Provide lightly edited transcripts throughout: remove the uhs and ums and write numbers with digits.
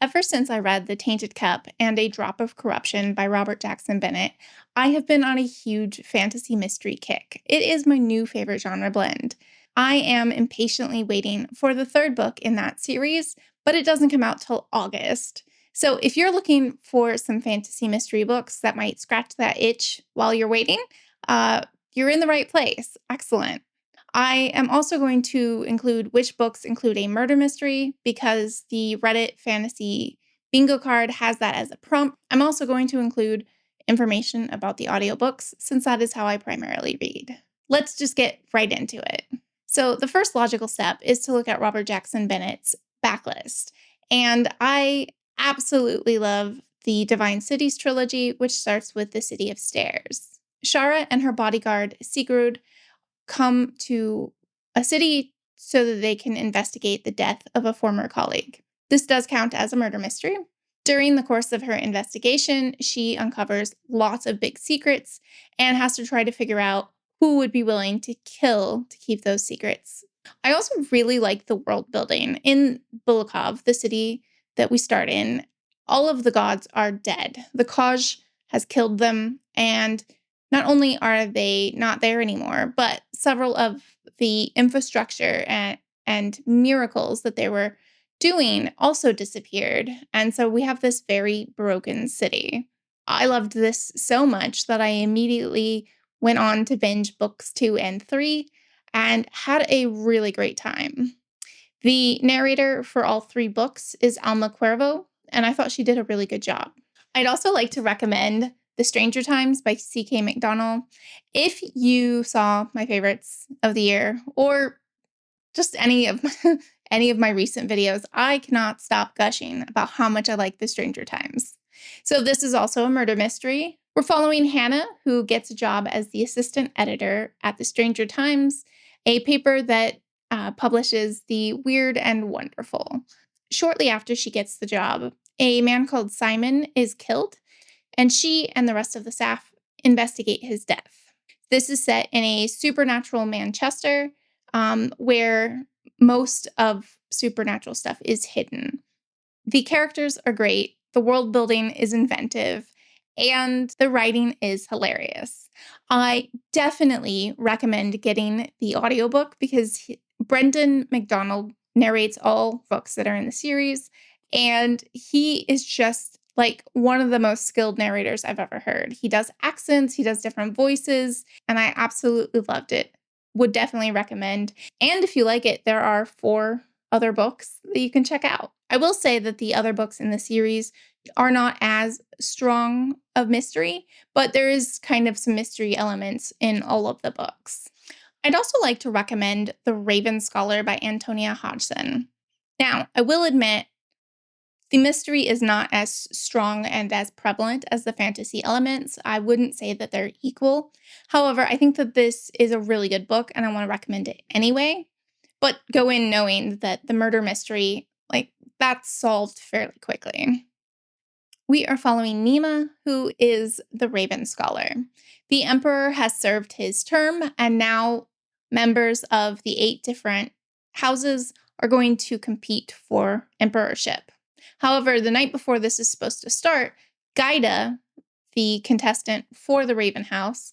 Ever since I read The Tainted Cup and A Drop of Corruption by Robert Jackson Bennett, I have been on a huge fantasy mystery kick. It is my new favorite genre blend. I am impatiently waiting for the third book in that series, but it doesn't come out till August. So if you're looking for some fantasy mystery books that might scratch that itch while you're waiting, you're in the right place. Excellent. I am also going to include which books include a murder mystery because the Reddit fantasy bingo card has that as a prompt. I'm also going to include information about the audiobooks since that is how I primarily read. Let's just get right into it. So, the first logical step is to look at Robert Jackson Bennett's backlist. And I absolutely love the Divine Cities trilogy, which starts with The City of Stairs. Shara and her bodyguard, Sigurd, come to a city so that they can investigate the death of a former colleague. This does count as a murder mystery. During the course of her investigation, she uncovers lots of big secrets and has to try to figure out who would be willing to kill to keep those secrets. I also really like the world building. In Bulakov, the city that we start in, all of the gods are dead. The Kaj has killed them, and not only are they not there anymore, but several of the infrastructure and miracles that they were doing also disappeared. And so we have this very broken city. I loved this so much that I immediately went on to binge books 2 and 3 and had a really great time. The narrator for all 3 books is Alma Cuervo, and I thought she did a really good job. I'd also like to recommend The Stranger Times by C.K. McDonnell. If you saw my favorites of the year or just any of any of my recent videos, I cannot stop gushing about how much I like The Stranger Times. So this is also a murder mystery. We're following Hannah, who gets a job as the assistant editor at The Stranger Times, a paper that publishes the weird and wonderful. Shortly after she gets the job, a man called Simon is killed, and she and the rest of the staff investigate his death. This is set in a supernatural Manchester, where most of supernatural stuff is hidden. The characters are great, the world building is inventive, and the writing is hilarious. I definitely recommend getting the audiobook because Brendan McDonnell narrates all books that are in the series, and he is just like one of the most skilled narrators I've ever heard. He does accents, he does different voices, and I absolutely loved it. Would definitely recommend. And if you like it, there are 4 other books that you can check out. I will say that the other books in the series are not as strong of mystery, but there is kind of some mystery elements in all of the books. I'd also like to recommend The Raven Scholar by Antonia Hodgson. Now, I will admit, the mystery is not as strong and as prevalent as the fantasy elements. I wouldn't say that they're equal. However, I think that this is a really good book and I want to recommend it anyway. But go in knowing that the murder mystery, that's solved fairly quickly. We are following Nima, who is the Raven Scholar. The Emperor has served his term, and now members of the 8 different houses are going to compete for emperorship. However, the night before this is supposed to start, Gaida, the contestant for the Raven House,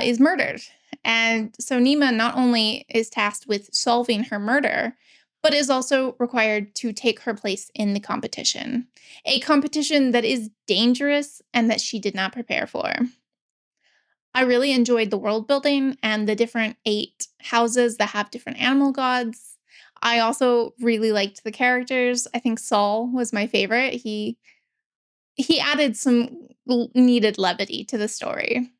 is murdered. And so Nima not only is tasked with solving her murder, but is also required to take her place in the competition. A competition that is dangerous and that she did not prepare for. I really enjoyed the world building and the different 8 houses that have different animal gods. I also really liked the characters. I think Saul was my favorite. He added some needed levity to the story.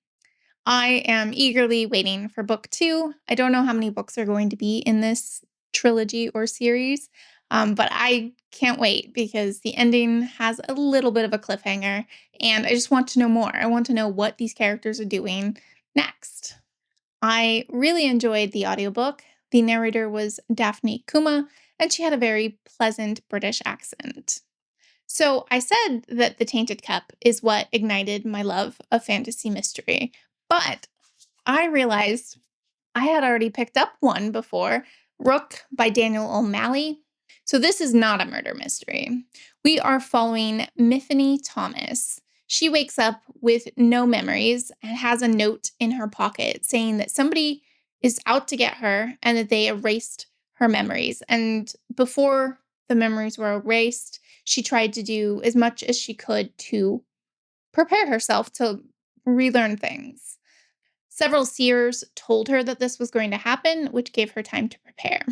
I am eagerly waiting for book 2. I don't know how many books are going to be in this trilogy or series, but I can't wait because the ending has a little bit of a cliffhanger, and I just want to know more. I want to know what these characters are doing next. I really enjoyed the audiobook. The narrator was Daphne Kuma, and she had a very pleasant British accent. So I said that The Tainted Cup is what ignited my love of fantasy mystery, but I realized I had already picked up one before, Rook by Daniel O'Malley. So this is not a murder mystery. We are following Mythony Thomas. She wakes up with no memories and has a note in her pocket saying that somebody is out to get her and that they erased her memories. And before the memories were erased, she tried to do as much as she could to prepare herself to relearn things. Several seers told her that this was going to happen, which gave her time to prepare.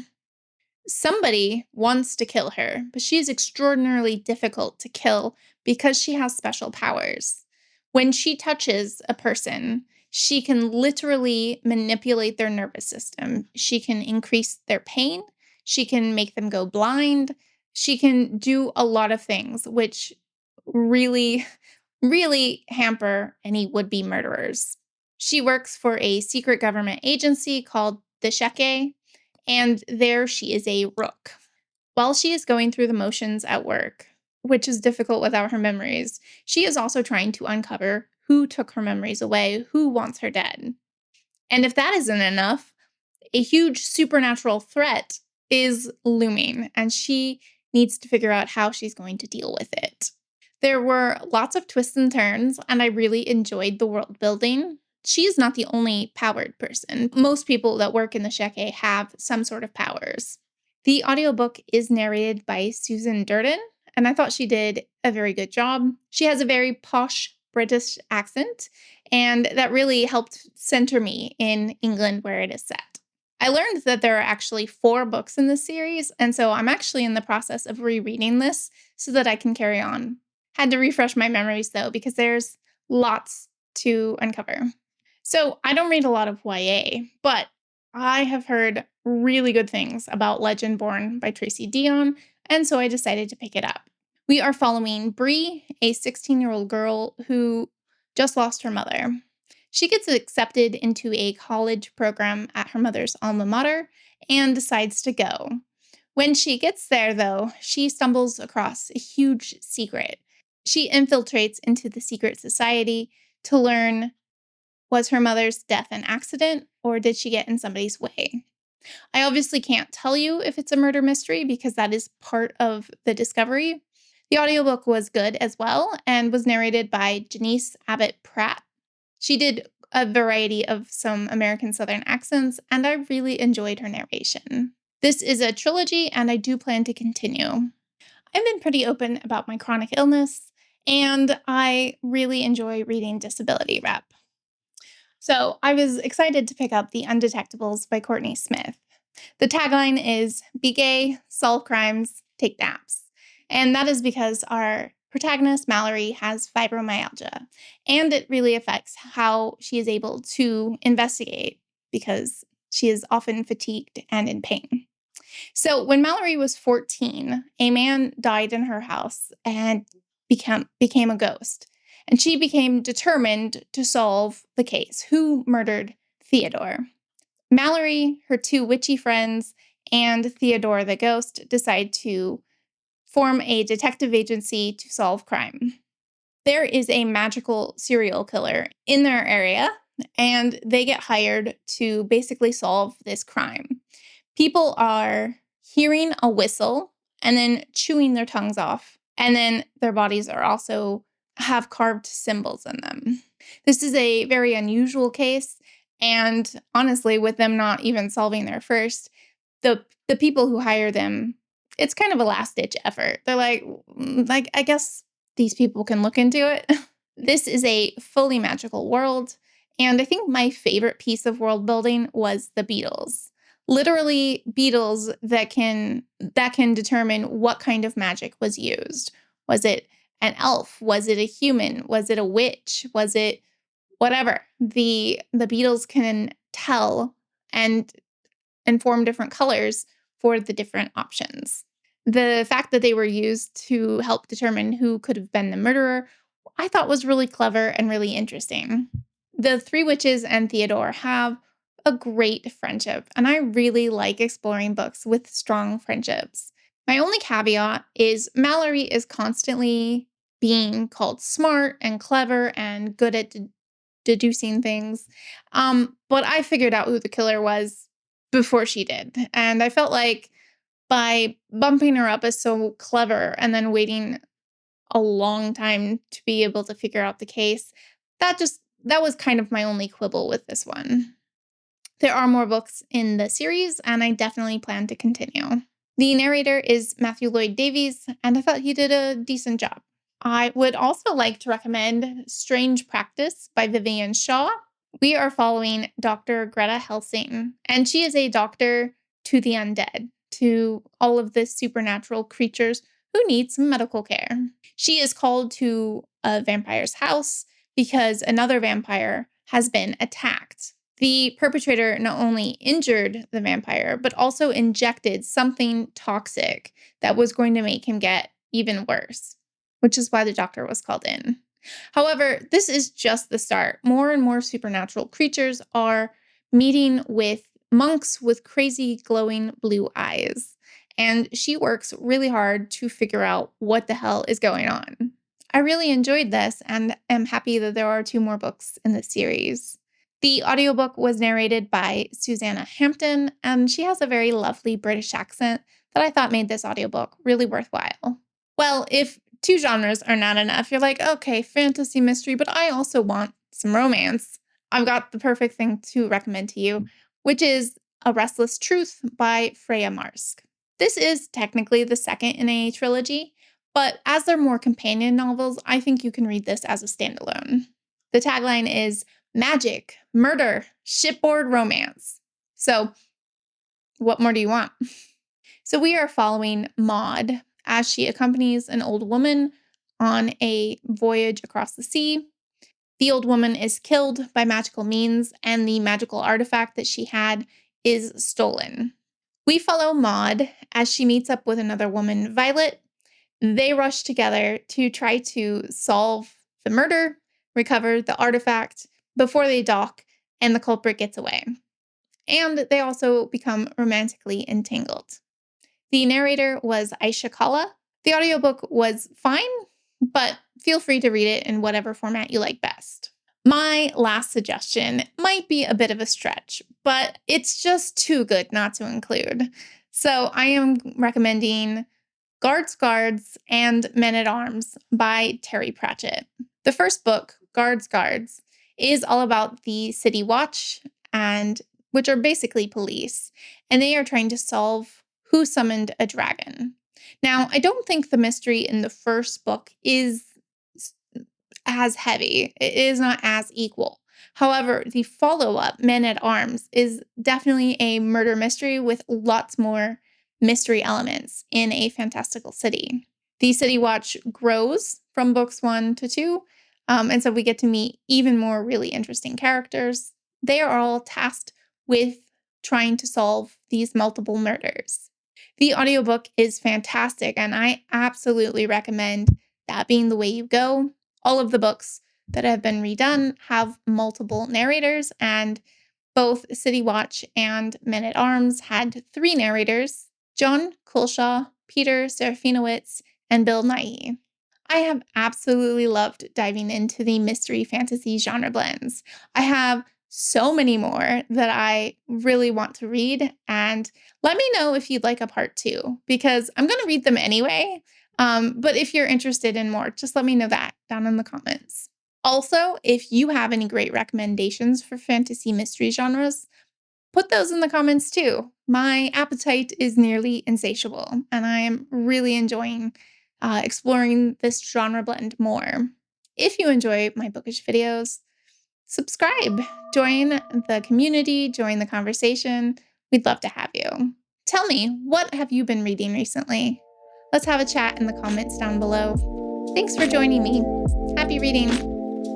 Somebody wants to kill her, but she is extraordinarily difficult to kill because she has special powers. When she touches a person, she can literally manipulate their nervous system. She can increase their pain. She can make them go blind. She can do a lot of things, which really, really hamper any would-be murderers. She works for a secret government agency called the Sheke, and there she is a Rook. While she is going through the motions at work, which is difficult without her memories, she is also trying to uncover who took her memories away, who wants her dead. And if that isn't enough, a huge supernatural threat is looming, and she needs to figure out how she's going to deal with it. There were lots of twists and turns, and I really enjoyed the world building. She is not the only powered person. Most people that work in the Sheke have some sort of powers. The audiobook is narrated by Susan Durden, and I thought she did a very good job. She has a very posh British accent, and that really helped center me in England where it is set. I learned that there are actually 4 books in this series, and so I'm actually in the process of rereading this so that I can carry on. Had to refresh my memories though, because there's lots to uncover. So I don't read a lot of YA, but I have heard really good things about Legendborn by Tracy Deon, and so I decided to pick it up. We are following Bree, a 16-year-old girl who just lost her mother. She gets accepted into a college program at her mother's alma mater and decides to go. When she gets there, though, she stumbles across a huge secret. She infiltrates into the secret society to learn, was her mother's death an accident or did she get in somebody's way? I obviously can't tell you if it's a murder mystery because that is part of the discovery. The audiobook was good as well and was narrated by Janice Abbott Pratt. She did a variety of some American Southern accents, and I really enjoyed her narration. This is a trilogy, and I do plan to continue. I've been pretty open about my chronic illness, and I really enjoy reading disability rep. So I was excited to pick up The Undetectables by Courtney Smyth. The tagline is "Be gay, solve crimes, take naps." And that is because our protagonist, Mallory, has fibromyalgia, and it really affects how she is able to investigate because she is often fatigued and in pain. So when Mallory was 14, a man died in her house and became a ghost. And she became determined to solve the case. Who murdered Theodore? Mallory, her 2 witchy friends, and Theodore the ghost decide to form a detective agency to solve crime. There is a magical serial killer in their area, and they get hired to basically solve this crime. People are hearing a whistle and then chewing their tongues off, and then their bodies are also have carved symbols in them. This is a very unusual case, and honestly, with them not even solving their first, the people who hire them, it's kind of a last-ditch effort. They're like, I guess these people can look into it. This is a fully magical world, and I think my favorite piece of world building was the beetles. Literally beetles that can determine what kind of magic was used. Was it an elf? Was it a human? Was it a witch? Was it whatever? The beetles can tell and form different colors for the different options. The fact that they were used to help determine who could have been the murderer, I thought was really clever and really interesting. The 3 witches and Theodore have a great friendship, and I really like exploring books with strong friendships. My only caveat is Mallory is constantly being called smart and clever and good at deducing things. But I figured out who the killer was before she did. And I felt like by bumping her up as so clever and then waiting a long time to be able to figure out the case. That was kind of my only quibble with this one. There are more books in the series, and I definitely plan to continue. The narrator is Matthew Lloyd Davies, and I thought he did a decent job. I would also like to recommend Strange Practice by Vivian Shaw. We are following Dr. Greta Helsing, and she is a doctor to the undead, to all of the supernatural creatures who need some medical care. She is called to a vampire's house because another vampire has been attacked. The perpetrator not only injured the vampire, but also injected something toxic that was going to make him get even worse, which is why the doctor was called in. However, this is just the start. More and more supernatural creatures are meeting with monks with crazy glowing blue eyes, and she works really hard to figure out what the hell is going on. I really enjoyed this and am happy that there are 2 more books in the series. The audiobook was narrated by Susanna Hampton, and she has a very lovely British accent that I thought made this audiobook really worthwhile. Well, if 2 genres are not enough, you're like, okay, fantasy mystery, but I also want some romance. I've got the perfect thing to recommend to you, which is A Restless Truth by Freya Marske. This is technically the second in a trilogy, but as they're more companion novels, I think you can read this as a standalone. The tagline is magic, murder, shipboard romance. So, what more do you want? So we are following Maud as she accompanies an old woman on a voyage across the sea. The old woman is killed by magical means, and the magical artifact that she had is stolen. We follow Maud as she meets up with another woman, Violet. They rush together to try to solve the murder, recover the artifact before they dock and the culprit gets away. And they also become romantically entangled. The narrator was Aisha Kala. The audiobook was fine, but feel free to read it in whatever format you like best. My last suggestion might be a bit of a stretch, but it's just too good not to include. So I am recommending Guards and Men-at-Arms by Terry Pratchett. The first book, Guards, is all about the City Watch, and which are basically police, and they are trying to solve who summoned a dragon. Now, I don't think the mystery in the first book is as heavy. It is not as equal. However, the follow-up, Men-at-Arms, is definitely a murder mystery with lots more mystery elements in a fantastical city. The City Watch grows from books 1 to 2, and so we get to meet even more really interesting characters. They are all tasked with trying to solve these multiple murders. The audiobook is fantastic, and I absolutely recommend that being the way you go. All of the books that have been redone have multiple narrators, and both City Watch and Men-at-Arms had 3 narrators: John Culshaw, Peter Serafinowicz, and Bill Nighy. I have absolutely loved diving into the mystery fantasy genre blends. I have so many more that I really want to read, and let me know if you'd like a part 2, because I'm going to read them anyway. But if you're interested in more, just let me know that down in the comments. Also, if you have any great recommendations for fantasy mystery genres, put those in the comments too. My appetite is nearly insatiable, and I am really enjoying exploring this genre blend more. If you enjoy my bookish videos, subscribe, join the community, join the conversation. We'd love to have you. Tell me, what have you been reading recently? Let's have a chat in the comments down below. Thanks for joining me. Happy reading.